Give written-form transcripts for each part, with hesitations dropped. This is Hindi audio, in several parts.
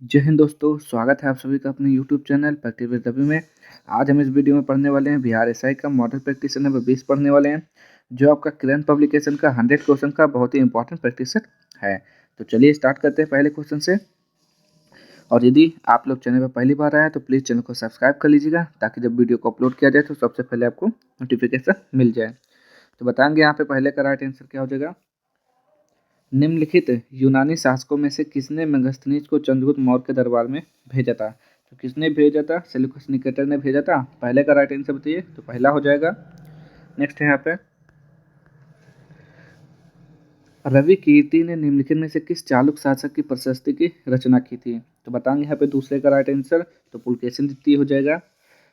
जय हिंद दोस्तों, स्वागत है आप सभी का अपने YouTube channel practice with Ravi में। आज हम इस वीडियो में पढ़ने वाले हैं बिहार एसआई का मॉडल प्रैक्टिस सेट नंबर 20 पढ़ने वाले हैं, जो आपका करंट पब्लिकेशन का 100 क्वेश्चन का बहुत ही इंपॉर्टेंट प्रैक्टिस सेट है। तो चलिए स्टार्ट करते हैं पहले क्वेश्चन से। और यदि आप लोग चैनल पर पहली बार आए हैं तो प्लीज़ चैनल को सब्सक्राइब कर लीजिएगा, ताकि जब वीडियो को अपलोड किया जाए तो सबसे पहले आपको नोटिफिकेशन मिल जाए। तो बताएंगे यहाँ पे पहले का राइट आंसर क्या हो जाएगा। निम्नलिखित यूनानी शासकों में से किसने मेगास्थनीज को चंद्रगुप्त मौर्य के दरबार में भेजा था। तो किसने भेजा था? सेल्यूकस निकेटर ने भेजा था। पहले का राइट आंसर बताइए। तो पहला हो जाएगा। नेक्स्ट है यहाँ पे, रवि कीर्ति ने निम्नलिखित में से किस चालुक शासक की प्रशस्ति की रचना की थी। तो बताएंगे यहाँ पे दूसरे का राइट आंसर। तो पुलकेशिन द्वितीय हो जाएगा।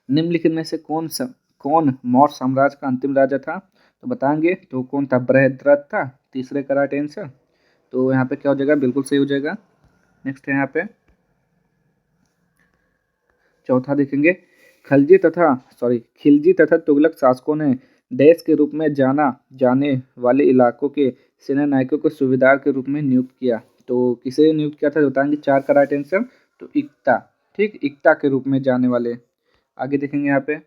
निम्नलिखित में से कौन मौर्य साम्राज्य का अंतिम राजा था। तो बताएंगे तो कौन था? बृहद्रथ था। तीसरे का राइट आंसर। तो यहाँ पे क्या हो जाएगा? बिल्कुल सही हो जाएगा। नेक्स्ट है यहाँ पे चौथा देखेंगे। खिलजी तथा तुगलक शासकों ने देश के रूप में जाना जाने वाले इलाकों के सेना नायकों को सूबेदार के रूप में नियुक्त किया। तो किसे नियुक्त किया था बताएंगे। चार का राइट आंसर। तो इक्ता, ठीक, इक्ता के रूप में जाने वाले। आगे देखेंगे यहाँ पे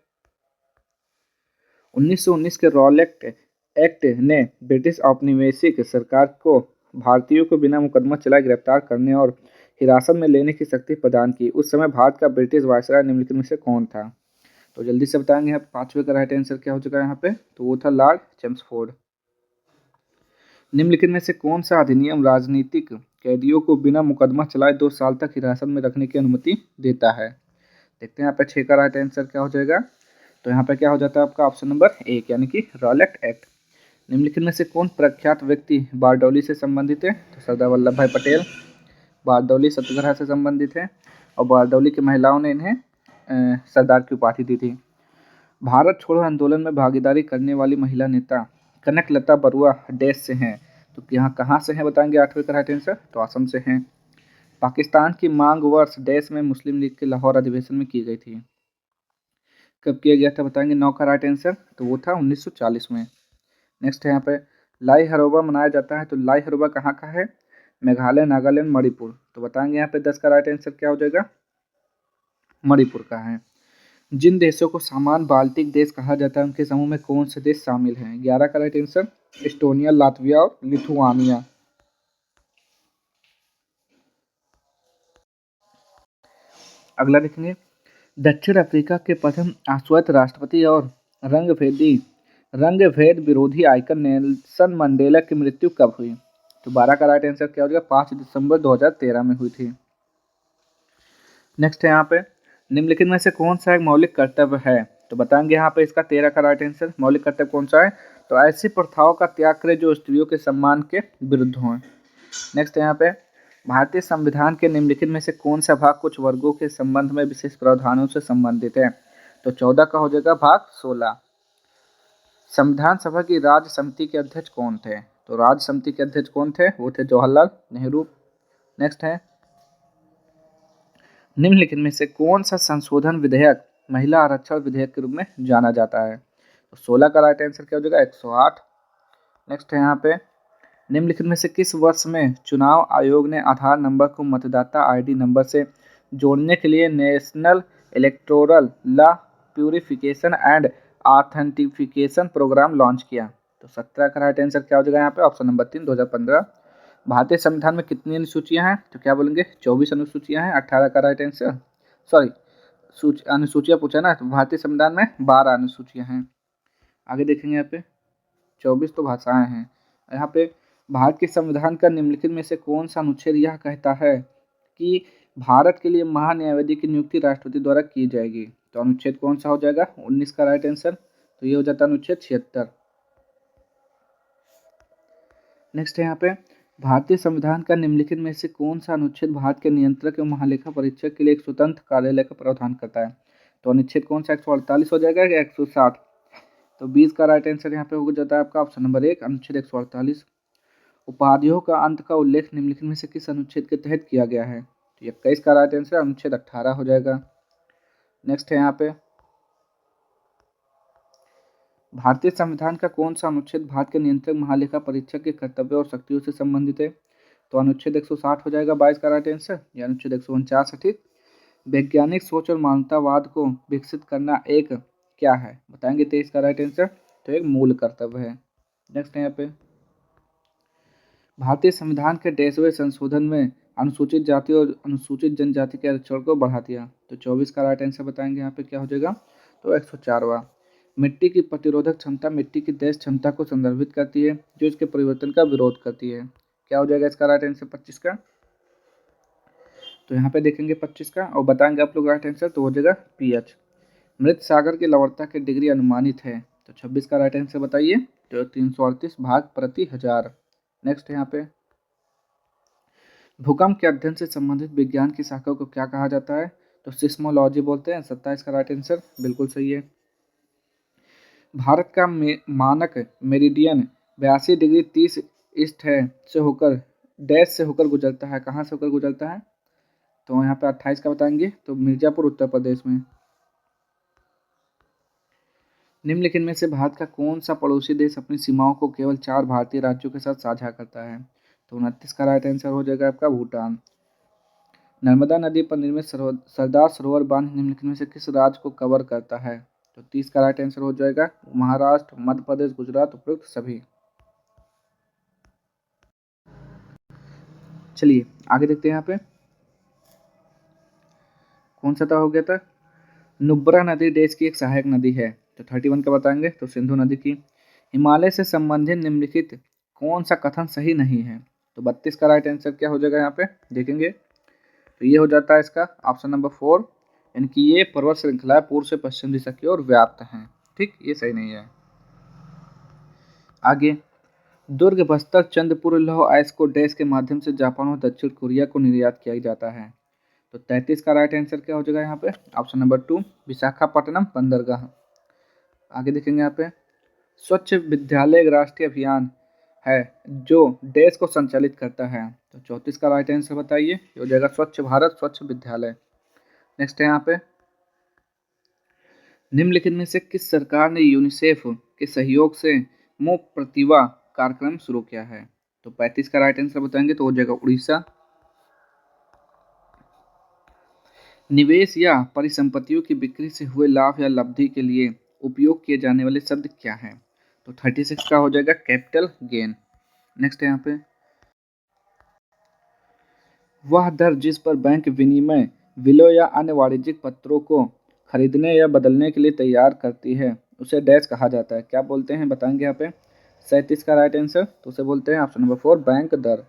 1919 के रॉलेट एक्ट ने ब्रिटिश औपनिवेशिक सरकार को भारतीयों को बिना मुकदमा चलाए गिरफ्तार करने और हिरासत में लेने की शक्ति प्रदान की। उस समय भारत का ब्रिटिश वायसराय निम्नलिखित में से कौन था। तो जल्दी से बताएंगे। यहाँ पांचवे का राइट आंसर क्या हो चुका है यहाँ पे। तो वो था लॉर्ड चेम्सफोर्ड। निम्नलिखित में से कौन सा अधिनियम राजनीतिक कैदियों को बिना मुकदमा चलाए 2 साल तक हिरासत में रखने की अनुमति देता है। देखते हैं यहाँ पे छह का राइट आंसर क्या हो जाएगा। तो यहाँ पे क्या हो जाता है आपका ऑप्शन नंबर एक, यानी कि रॉलेट एक्ट। निम्नलिखित में से कौन प्रख्यात व्यक्ति बारडोली से संबंधित है। तो सरदार वल्लभ भाई पटेल। बारडोली सत्याग्रह से संबंधित है और बारडोली की महिलाओं ने इन्हें सरदार की उपाधि दी थी। भारत छोड़ो आंदोलन में भागीदारी करने वाली महिला नेता कनकलता बरुआ देश से हैं। तो यहाँ कहाँ से हैं बताएंगे। आठवें का राइट आंसर। तो असम से हैं। पाकिस्तान की मांग वर्ष देश में मुस्लिम लीग के लाहौर अधिवेशन में की गई थी। कब किया गया था बताएंगे। नौ का राइट आंसर। तो वो था 1940 में। नेक्स्ट है यहाँ पे लाई हरोबा मनाया जाता है। तो लाई हरोबा कहाँ का है? मेघालय, नागालैंड, मणिपुर। तो बताएंगे यहाँ पे 10 का राइट आंसर क्या हो जाएगा। मणिपुर का है। जिन देशों को समान बाल्टिक देश कहा जाता है उनके समूह में कौन से देश शामिल हैं। 11 का राइट आंसर। एस्टोनिया, लातविया और लिथुआनिया। अगला देखेंगे। दक्षिण अफ्रीका के प्रथम अश्वेत राष्ट्रपति और रंगभेद विरोधी आइकन नेल्सन मंडेला की मृत्यु कब हुई। तो 12 का राइट आंसर क्या हो जाएगा। 5 दिसंबर 2013 में हुई थी। नेक्स्ट है यहाँ पे निम्नलिखित में से कौन सा एक मौलिक कर्तव्य है। तो बताएंगे यहाँ पे इसका 13 का राइट आंसर। मौलिक कर्तव्य कौन सा है। तो ऐसी प्रथाओं का त्याग करें जो स्त्रियों के सम्मान के विरुद्ध हों। नेक्स्ट है यहाँ पे भारतीय संविधान के निम्नलिखित में से कौन सा भाग कुछ वर्गों के संबंध में विशेष प्रावधानों से संबंधित है। तो 14 का हो जाएगा भाग 16। संविधान सभा की राज्य समिति के अध्यक्ष कौन थे। तो राज्य समिति के अध्यक्ष कौन थे? वो थे जवाहरलाल नेहरू। नेक्स्ट है निम्नलिखित में से कौन सा संशोधन विधेयक महिला आरक्षण विधेयक के रूप में जाना जाता है। तो 16 का राइट आंसर क्या हो जाएगा। 108। नेक्स्ट है यहाँ पे निम्नलिखित में से किस वर्ष में चुनाव आयोग ने आधार नंबर को मतदाता आईडी नंबर से जोड़ने के लिए national electoral law purification and authentication programme launch किया। तो 17 का राइट आंसर क्या हो जाएगा यहाँ पे। Option number 3, 2015। भारतीय संविधान में कितनी अनुसूचियां हैं। तो क्या बोलेंगे। 24 अनुसूचियां हैं। 18 का राइट आंसर। सॉरी, अनुसूचियां पूछा ना। तो भारतीय संविधान में 12 अनुसूचियां हैं। आगे देखेंगे यहाँ पे 24 तो भाषाएं हैं। यहाँ पे भारत के संविधान का निम्नलिखित में से कौन सा अनुच्छेद यह कहता है कि भारत के लिए महान्यायवादी की नियुक्ति राष्ट्रपति द्वारा की जाएगी। तो अनुच्छेद कौन सा हो जाएगा। 19 का राइट आंसर। तो ये हो जाता है अनुच्छेद 76। नेक्स्ट है यहाँ पे भारतीय संविधान का निम्नलिखित में से कौन सा अनुच्छेद भारत के नियंत्रक एवं महालेखा परीक्षक के लिए एक स्वतंत्र कार्यालय का प्रावधान करता है। तो अनुच्छेद कौन सा 148 हो जाएगा या 160। तो 20 का राइट आंसर यहाँ पे हो जाता है आपका ऑप्शन नंबर 1, अनुच्छेद 148। उपाधियों का अंत का उल्लेख निम्नलिखित में से किस अनुच्छेद के तहत किया गया है। तो 21 का राइट आंसर अनुच्छेद 18 हो जाएगा। नेक्स्ट है यहाँ पे भारतीय संविधान का कौन सा अनुच्छेद भारत के नियंत्रक महालेखा परीक्षक के कर्तव्य और शक्तियों से संबंधित है। तो अनुच्छेद 160 हो जाएगा 22 का राइट आंसर, या अनुच्छेद 149 है। ठीक, वैज्ञानिक सोच और मानवतावाद को विकसित करना एक क्या है, बताएंगे 23 का राइट आंसर, तो एक मूल कर्तव्य है। नेक्स्ट है यहाँ पे, भारतीय संविधान के 23वें संशोधन में अनुसूचित जाति और अनुसूचित जनजाति के आरक्षण को बढ़ा दिया, तो 24 का राइट आंसर बताएंगे यहाँ पे क्या हो जाएगा, तो 104वां। मिट्टी की प्रतिरोधक क्षमता मिट्टी की देश क्षमता को संदर्भित करती है जो इसके परिवर्तन का विरोध करती है, क्या हो जाएगा इसका राइट आंसर 25 का, तो यहाँ पे देखेंगे 25 का और बताएंगे आप लोग राइट आंसर, तो हो जाएगा पीएच। मृत सागर की लवणता की डिग्री अनुमानित है, तो 26 का राइट आंसर बताइए, तो 338 भाग प्रति हजार। नेक्स्ट है यहाँ पे, भूकंप के अध्ययन से संबंधित विज्ञान की शाखा को क्या कहा जाता है, तो सिस्मोलॉजी बोलते हैं, 27 का राइट आंसर बिल्कुल सही है। भारत का मानक मेरिडियन 82 डिग्री 30 ईस्ट है से होकर डैश से होकर गुजरता है, कहाँ से होकर गुजरता है, तो यहाँ पे 28 का बताएंगे, तो मिर्जापुर उत्तर प्रदेश में। निम्नलिखित में से भारत का कौन सा पड़ोसी देश अपनी सीमाओं को केवल 4 भारतीय राज्यों के साथ साझा करता है, तो 29 का राइट आंसर हो जाएगा आपका भूटान। नर्मदा नदी पर निर्मित सरदार सरोवर बांध निम्नलिखित में से किस राज्य को कवर करता है, तो 30 का राइट आंसर हो जाएगा महाराष्ट्र, मध्य प्रदेश, गुजरात, उपयुक्त सभी। चलिए आगे देखते हैं यहाँ पे, कौन सा था हो गया था, नुब्रा नदी देश की एक सहायक नदी है, तो 31 का बताएंगे, तो सिंधु नदी की। हिमालय से संबंधित निम्नलिखित कौन सा कथन सही नहीं है, तो 32 का राइट आंसर क्या हो जाएगा यहाँ पे देखेंगे, तो ये हो जाता है इसका ऑप्शन नंबर 4, यानी कि ये पर्वत श्रृंखला पूर्व से पश्चिम दिशा की ओर व्याप्त है। ठीक, ये सही नहीं है। आगे, दुर्ग, बस्तर, चंद्रपुर, लौह अयस्क को डैश के माध्यम से जापान और दक्षिण कोरिया को निर्यात किया जाता है, तो 33 का राइट आंसर क्या हो जाएगा यहाँ पे, ऑप्शन नंबर 2 विशाखापट्टनम बंदरगाह। आगे देखेंगे यहाँ पे, स्वच्छ विद्यालय एक राष्ट्रीय अभियान है जो देश को संचालित करता है, तो 34 का राइट आंसर बताइए, ये हो जाएगा स्वच्छ भारत स्वच्छ विद्यालय। नेक्स्ट है यहाँ पे, निम्नलिखित में से किस सरकार ने यूनिसेफ के सहयोग से मुफ्त प्रतिभा कार्यक्रम शुरू किया है, तो 35 का राइट आंसर बताएंगे, तो हो जाएगा उड़ीसा। निवेश या परिसंपत्तियों की बिक्री से हुए लाभ या लब्धि के लिए उपयोग किए जाने वाले शब्द क्या हैं, तो 36 का हो जाएगा कैपिटल गेन। नेक्स्ट है यहाँ पे, वह दर जिस पर बैंक विनिमय बिलों या अन्य वाणिज्यिक पत्रों को खरीदने या बदलने के लिए तैयार करती है उसे डैश कहा जाता है, क्या बोलते हैं बताएंगे यहाँ पे, 37 का राइट आंसर, तो उसे बोलते हैं ऑप्शन नंबर 4 बैंक दर।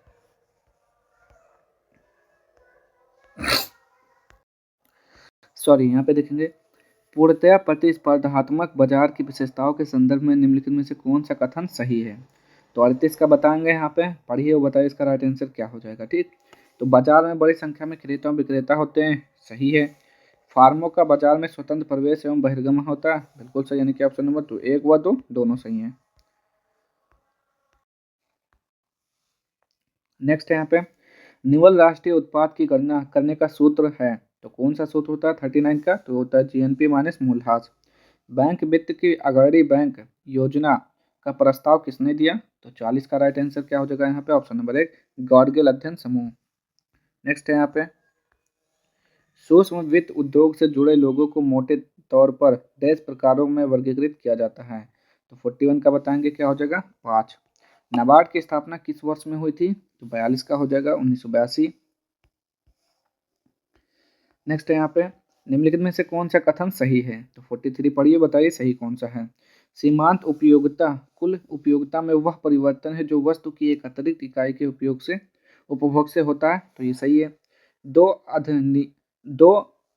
सॉरी, यहाँ पे देखेंगे, पूर्णतया प्रतिस्पर्धात्मक बाजार की विशेषताओं के संदर्भ में निम्नलिखित में से कौन सा कथन सही है, तो 38 का बताएंगे, यहाँ पे पढ़िए और बताइए इसका राइट आंसर क्या हो जाएगा। ठीक, तो बाजार में बड़ी संख्या में क्रेता और विक्रेता होते हैं, सही है। फार्मों का बाजार में स्वतंत्र प्रवेश एवं बहिर्गमन होता है, बिल्कुल सही, यानी कि ऑप्शन नंबर 2 1 व 2 दोनों सही हैं। नेक्स्ट है यहाँ पे, निवल राष्ट्रीय उत्पाद की गणना करने का सूत्र है, तो कौन सा सूत्र होता है 39 का, तो होता है जीएनपी माइनस मूल्यह्रास। बैंक वित्त की अग्रणी बैंक योजना का प्रस्ताव किसने दिया, तो 40 का राइट आंसर क्या हो जाएगा यहाँ पे, ऑप्शन नंबर 1 गॉडगिल अध्ययन समूह। नेक्स्ट है यहाँ पे, सूक्ष्म वित्त उद्योग से जुड़े लोगों को मोटे तौर पर डैश प्रकारों में वर्गीकृत किया जाता है, तो 41 का बताएंगे क्या हो जाएगा 5। नाबार्ड की स्थापना किस वर्ष में हुई थी, तो 42 का हो जाएगा 1982। नेक्स्ट है यहाँ पे, निम्नलिखित में से कौन सा कथन सही है, तो 43 पढ़िए बताइए सही कौन सा है। सीमांत उपयोगिता कुल उपयोगिता में वह परिवर्तन है जो वस्तु की एक अतिरिक्त इकाई के उपभोग से होता है, तो ये सही है। दो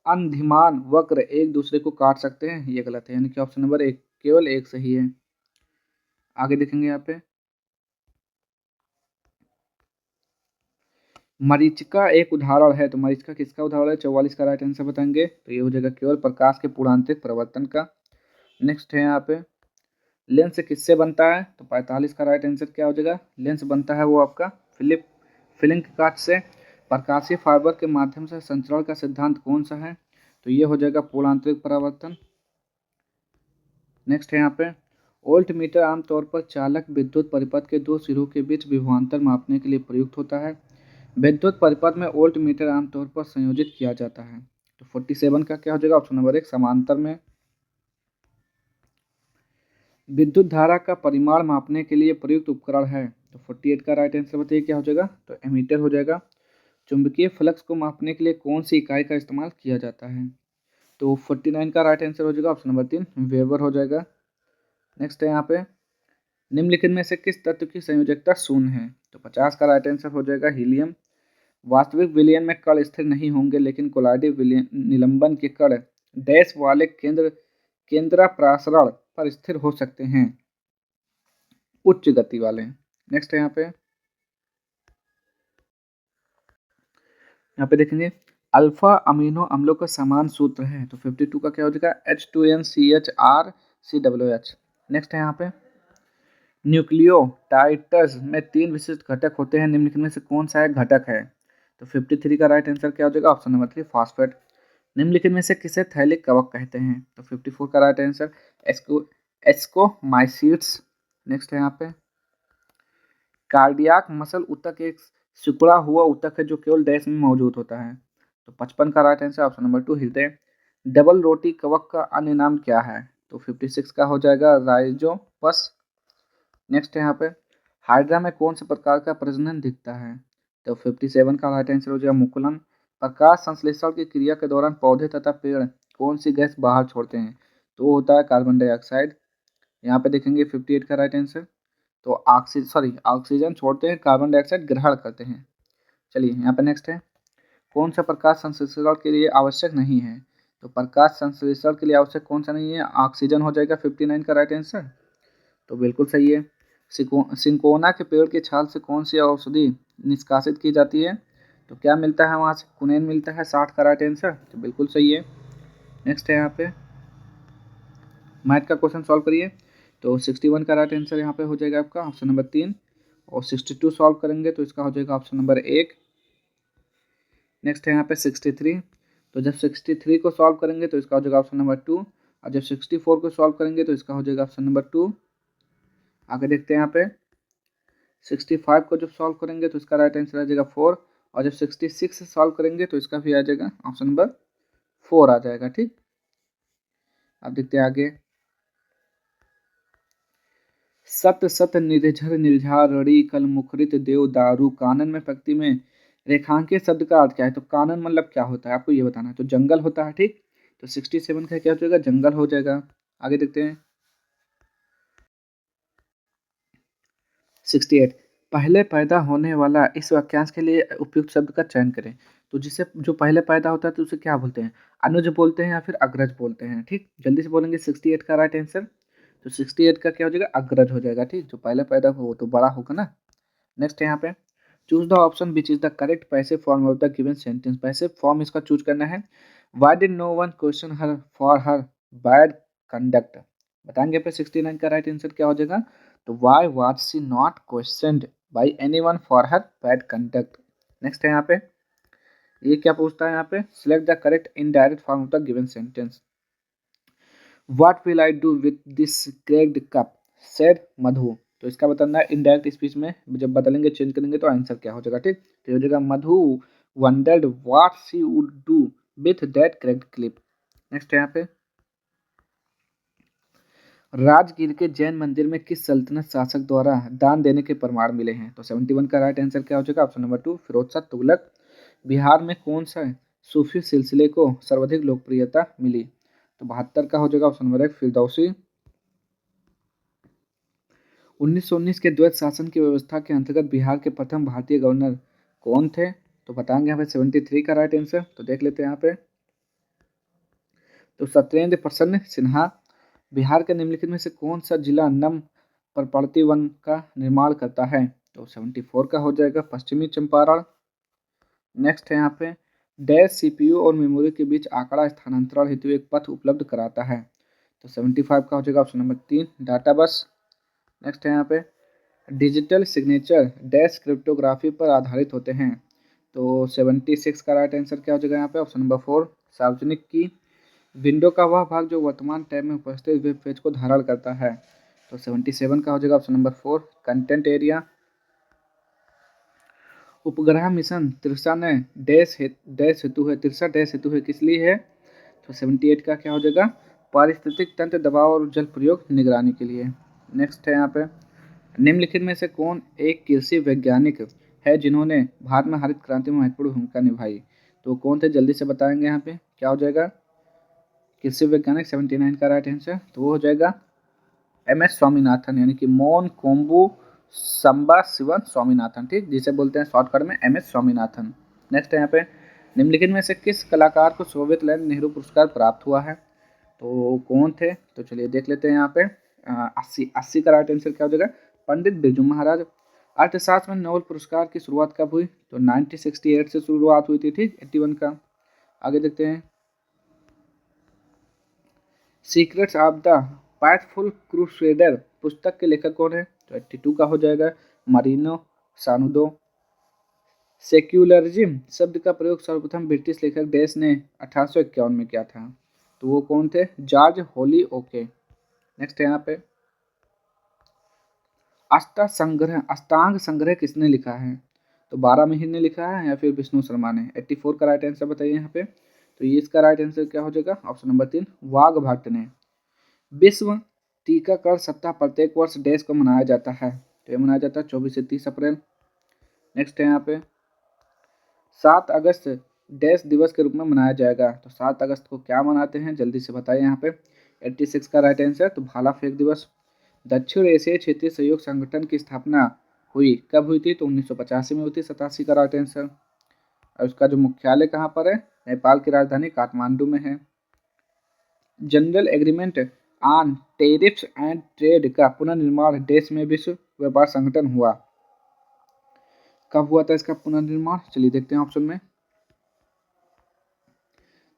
अंधिमान वक्र एक दूसरे को काट सकते हैं, ये गलत है, यानी कि ऑप्शन नंबर 1 केवल एक सही है। आगे देखेंगे यहाँ पे, मरीचिका एक उदाहरण है, तो मरीचिका किसका उदाहरण है, 44 का राइट आंसर बताएंगे, तो ये हो जाएगा केवल प्रकाश के पूर्णांतरिक परिवर्तन का। नेक्स्ट है यहाँ पे, लेंस किससे बनता है, तो 45 का राइट आंसर क्या हो जाएगा, लेंस बनता है वो आपका फिलिंग कांच से। प्रकाशीय फाइबर के माध्यम से संचरण का सिद्धांत कौन सा है, तो ये हो जाएगा पूर्णांतरिक परावर्तन। नेक्स्ट है यहाँ पे, वोल्ट मीटर आमतौर पर चालक विद्युत परिपथ के दो सिरों के बीच विभवांतर मापने के लिए प्रयुक्त होता है, विद्युत परिपथ में वोल्ट मीटर आमतौर पर संयोजित किया जाता है। तो 47 का क्या हो जाएगा? ऑप्शन नंबर 1 समांतर में। विद्युत धारा का परिमाण मापने के लिए प्रयुक्त उपकरण है। तो 48 का राइट आंसर बताइए क्या हो जाएगा? तो एमीटर हो जाएगा। चुंबकीय फ्लक्स को मापने के लिए कौन सी इकाई का इस्तेमाल किया जाता है? तो 49 का राइट आंसर हो जाएगा ऑप्शन नंबर 3 वेबर हो जाएगा। नेक्स्ट है यहाँ पे निम्नलिखित में से किस तत्व की संयोजकता शून्य है? तो 50 का राइट आंसर हो जाएगा हीलियम। वास्तविक विलयन में कण स्थिर नहीं होंगे, लेकिन कोलाइडल निलंबन के कण डैश वाले केंद्रापसारण पर स्थिर हो सकते हैं, उच्च गति वाले। नेक्स्ट है यहाँ पे देखेंगे अल्फा अमीनो अम्लों का समान सूत्र है। तो 52 का क्या हो जाएगा? H2NCHR नेक्स्ट है यहाँ पे न्यूक्लियोटाइड्स में 3 विशिष्ट घटक होते हैं, निम्नलिखित में से कौन सा एक घटक है? तो 53 का राइट आंसर क्या हो जाएगा? Option number 3 phosphate. निम्नलिखित में से किसे थैलिक कवक कहते हैं? तो 54 का राइट आंसर एस्कोमाइसीट्स। नेक्स्ट है यहाँ पे कार्डियाक मसल ऊतक एक सिकुड़ा हुआ ऊतक है जो केवल डैश में मौजूद होता है। तो 55 का राइट आंसर ऑप्शन नंबर 2 हृदय। डबल रोटी कवक का अन्य नाम क्या है? तो 56 का हो जाएगा राइजोपस। नेक्स्ट है यहाँ पे हाइड्रा में कौन से प्रकार का प्रजनन दिखता है? तो 57 का राइट आंसर हो जाएगा मुकुलन। प्रकाश संश्लेषण की क्रिया के दौरान पौधे तथा पेड़ कौन सी गैस बाहर छोड़ते हैं? तो वो होता है कार्बन डाइऑक्साइड। यहाँ पे देखेंगे 58 का राइट आंसर तो ऑक्सीजन छोड़ते हैं, कार्बन डाइऑक्साइड ग्रहण करते हैं। चलिए यहाँ पे नेक्स्ट है कौन सा प्रकाश संश्लेषण के लिए आवश्यक नहीं है? तो प्रकाश संश्लेषण के लिए आवश्यक कौन सा नहीं है? ऑक्सीजन हो जाएगा 59 का राइट आंसर। तो बिल्कुल सही है। सिंकोना के पेड़ की छाल से कौन सी औषधि निष्कासित की जाती है? तो क्या मिलता है वहाँ से? कुनैन मिलता है। 60 का राइट आंसर तो बिल्कुल सही है। नेक्स्ट है यहाँ पे मैथ का क्वेश्चन सॉल्व करिए। तो 61 का राइट आंसर यहाँ पे हो जाएगा आपका ऑप्शन नंबर 3 और 62 सॉल्व करेंगे तो इसका हो जाएगा ऑप्शन नंबर 1। नेक्स्ट है यहाँ पे 63। तो जब 63 को सॉल्व करेंगे तो इसका हो जाएगा ऑप्शन नंबर 2 और जब 64 को सॉल्व करेंगे तो इसका हो जाएगा ऑप्शन नंबर 2। आगे देखते हैं यहाँ पे 65 को जब सॉल्व करेंगे तो इसका राइट आंसर आ जाएगा 4 और जब 66 से सॉल्व करेंगे तो इसका भी आ जाएगा ऑप्शन नंबर 4 आ जाएगा। ठीक, अब देखते हैं आगे सत सत निर्झर निर्झारणी कल मुखरित देव दारू कानन में पंक्ति में रेखांकित शब्द का अर्थ क्या है? तो कानन मतलब क्या होता है आपको ये बताना है। तो जंगल होता है। ठीक, तो 67 का क्या हो जाएगा? जंगल हो जाएगा। आगे देखते हैं 68 पहले पैदा होने वाला इस वाक्यांश के लिए उपयुक्त शब्द का चयन करें। तो जिसे जो पहले पैदा होता है तो उसे क्या बोलते हैं? अनुज बोलते हैं या फिर अग्रज बोलते हैं। ठीक, जल्दी से बोलेंगे 68 का राइट आंसर। तो 68 का क्या हो जाएगा? अग्रज हो जाएगा। ठीक, जो पहले पैदा हो वो तो बड़ा होगा ना। नेक्स्ट है यहाँ पे choose the option which is the correct passive form of the given sentence. Passive form इसका चूज करना है। Why did no one question her for her bad conduct. बताएंगे पे 69 का राइट आंसर क्या हो जाएगा? तो why was she not questioned by anyone for her bad conduct. Next है यहाँ पे ये क्या पूछता है? यहाँ पे select the correct indirect form of the given sentence. What will I do with this cracked cup said Madhu. तो इसका बताना है इनडायरेक्ट स्पीच में जब बदलेंगे चेंज करेंगे तो आंसर क्या हो जाएगा। ठीक, तो हो जाएगा Madhu wondered what she would do with that cracked clip. Next है यहाँ पे राजगीर के जैन मंदिर में किस सल्तनत शासक द्वारा दान देने के प्रमाण मिले हैं? तो 71 का राइट आंसर क्या हो जाएगा? Option number 2 Firoz Shah Tughlaq. बिहार में कौन सा सूफी सिलसिले को सर्वाधिक लोकप्रियता मिली? तो 72 का हो जाएगा ऑप्शन नंबर 1 फिरदौसी। 1919 के द्वैत शासन की व्यवस्था के अंतर्गत बिहार के प्रथम भारतीय गवर्नर कौन थे? तो बताएंगे यहाँ पे 73 का राइट आंसर। तो देख लेते हैं यहाँ पे तो सत्येंद्र प्रसन्न सिन्हा। बिहार के निम्नलिखित में से कौन सा जिला नम परवर्ती वन का निर्माण करता है? तो 74 का हो जाएगा पश्चिमी चंपारण। नेक्स्ट है यहाँ पे डैश सीपीयू और मेमोरी के बीच आंकड़ा स्थानांतरण हेतु एक पथ उपलब्ध कराता है। तो 75 का हो जाएगा ऑप्शन नंबर 3 डाटा बस। नेक्स्ट है यहाँ पे डिजिटल सिग्नेचर डैश क्रिप्टोग्राफी पर आधारित होते हैं। तो 76 का राइट आंसर क्या हो जाएगा यहाँ पे? ऑप्शन नंबर 4 सार्वजनिक की विंडो का वह भाग जो वर्तमान टैब में उपस्थित वेब पेज को धारण करता है। तो 77 का हो जाएगा ऑप्शन नंबर 4 कंटेंट एरिया। उपग्रह मिशन तिरसा ने डैश हेतु है, तिरसा डैश हेतु है, किस लिए है? तो 78 का क्या हो जाएगा? पारिस्थितिक तंत्र दबाव और जल प्रयोग निगरानी के लिए। नेक्स्ट है यहाँ पे, निम्नलिखित में से कौन एक कृषि वैज्ञानिक है जिन्होंने भारत में हरित क्रांति में महत्वपूर्ण भूमिका निभाई? तो कौन थे, जल्दी से बताएंगे यहाँ पे क्या हो जाएगा? कृषि वैज्ञानिक 79 का राइट आंसर, तो वो हो जाएगा MS स्वामीनाथन, यानी कि मोन कोम्बू संबा शिवन स्वामीनाथन, ठीक, जिसे बोलते हैं शॉर्टकट में MS स्वामीनाथन। नेक्स्ट है यहाँ पे, निम्नलिखित में से किस कलाकार को सोवियत लैंड नेहरू पुरस्कार प्राप्त हुआ है? तो कौन थे? तो चलिए देख लेते हैं यहाँ पे। 80 का राइट आंसर क्या हो जाएगा? पंडित बिरजू महाराज। अर्थशास्त्र में नोबेल पुरस्कार की शुरुआत कब हुई? तो 1968 से शुरुआत हुई थी, ठीक, 81 का। आगे देखते हैं, सीक्रेट्स ऑफ द पाथफुल क्रूसेडर पुस्तक के लेखक कौन है? तो 82 का हो जाएगा मारिनो सानुदो। सेक्युलरिज्म शब्द का प्रयोग सर्वप्रथम ब्रिटिश लेखक डैश ने 1851 में किया था, तो वो कौन थे? जॉर्ज होलीओके। नेक्स्ट है यहाँ पे, अष्टांग संग्रह किसने लिखा है? तो 12 मिहिर ने लिखा है या फिर विष्णु शर्मा ने? 84 का राइट आंसर बताइए यहाँ पे। तो ये इसका राइट आंसर क्या हो जाएगा? ऑप्शन नंबर 3 वाघ भट्ट ने। विश्व टीकाकरण सप्ताह प्रत्येक वर्ष डैश को मनाया जाता है? तो ये मनाया जाता है 24 से 30 अप्रैल। नेक्स्ट है यहाँ पे, 7 अगस्त डैश दिवस के रूप में मनाया जाएगा, तो 7 अगस्त को क्या मनाते हैं, जल्दी से बताइए यहाँ पे। 86 का राइट आंसर, तो भाला फेंक दिवस। दक्षिण एशियाई क्षेत्रीय सहयोग संगठन की स्थापना हुई कब हुई थी? तो 1985 में हुई थी, 87 का राइट आंसर। और उसका जो मुख्यालय कहाँ पर है? नेपाल की राजधानी काठमांडू में है। General agreement on tariffs and trade का पुनर्निर्माण देश में विश्व व्यापार संगठन हुआ, कब हुआ था इसका पुनर्निर्माण? चलिए देखते हैं ऑप्शन में।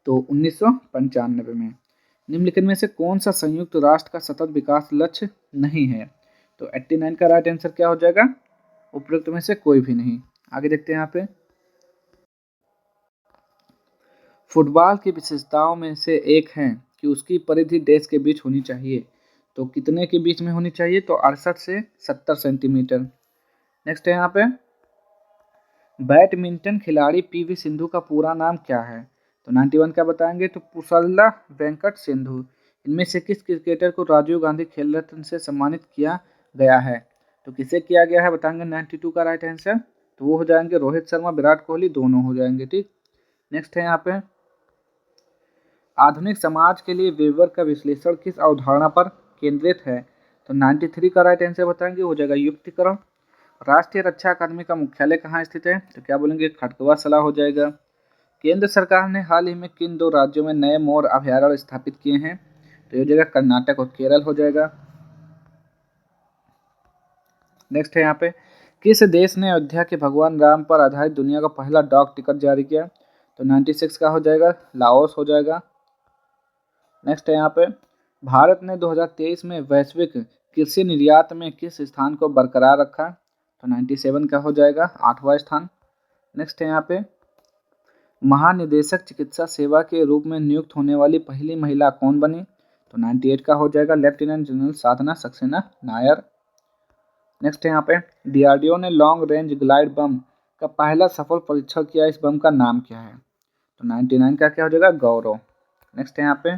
तो 1995 में। निम्नलिखित में से कौन सा संयुक्त राष्ट्र का सतत विकास लक्ष्य नहीं है? तो 89 का राइट आंसर क्या हो जाएगा? उपरोक्त में से कोई भी नहीं। आगे देखते हैं यहाँ पे, फुटबॉल की विशेषताओं में से एक है कि उसकी परिधि डैश के बीच होनी चाहिए, तो कितने के बीच में होनी चाहिए? तो 68 से 70 सेंटीमीटर। नेक्स्ट है यहाँ पे, बैडमिंटन खिलाड़ी PV सिंधु का पूरा नाम क्या है? तो 91 का बताएंगे, तो पुसल्ला वेंकट सिंधु। इनमें से किस क्रिकेटर को राजीव गांधी खेल रत्न से सम्मानित किया गया है? तो किसे किया गया है बताएंगे 92 का राइट आंसर, तो वो हो जाएंगे रोहित शर्मा, विराट कोहली, दोनों हो जाएंगे, ठीक। नेक्स्ट है यहाँ पे, आधुनिक समाज के लिए वेबर का विश्लेषण किस अवधारणा पर केंद्रित है? तो 93 का राइट आंसर बताएंगे, हो जाएगा युक्तिकरण। राष्ट्रीय रक्षा अकादमी का मुख्यालय कहाँ स्थित है? तो क्या बोलेंगे? खड़गवा सला हो जाएगा। केंद्र सरकार ने हाल ही में किन 2 राज्यों में नए मोर अभयारण्य स्थापित किए हैं? तो ये हो जाएगा कर्नाटक और केरल हो जाएगा। नेक्स्ट है यहाँ पे, किस देश ने अयोध्या के भगवान राम पर आधारित दुनिया का पहला डाक टिकट जारी किया? तो 96 का हो जाएगा लाओस हो जाएगा। नेक्स्ट है यहाँ पे, भारत ने 2023 में वैश्विक कृषि निर्यात में किस स्थान को बरकरार रखा? तो 97 का हो जाएगा 8वां स्थान। नेक्स्ट है यहाँ पे, महानिदेशक चिकित्सा सेवा के रूप में नियुक्त होने वाली पहली महिला कौन बनी? तो 98 का हो जाएगा लेफ्टिनेंट जनरल साधना सक्सेना नायर। नेक्स्ट है यहाँ पे, DRDO ने लॉन्ग रेंज ग्लाइड बम का पहला सफल परीक्षण किया, इस बम का नाम क्या है? तो 99 का क्या हो जाएगा? गौरव। नेक्स्ट है यहाँ पे,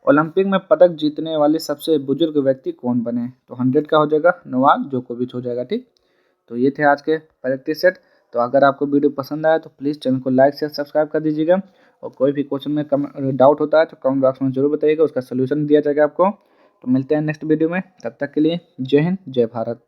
ओलंपिक में पदक जीतने वाले सबसे बुजुर्ग व्यक्ति कौन बने? तो 100 का हो जाएगा नोवाक जोकोविच हो जाएगा, ठीक। तो ये थे आज के प्रैक्टिस सेट। तो अगर आपको वीडियो पसंद आया तो प्लीज़ चैनल को लाइक शेयर सब्सक्राइब कर दीजिएगा, और कोई भी क्वेश्चन में डाउट होता है तो कमेंट बॉक्स में जरूर बताइएगा, उसका सोल्यूशन दिया जाएगा आपको। तो मिलते हैं नेक्स्ट वीडियो में, तब तक के लिए जय हिंद जय भारत।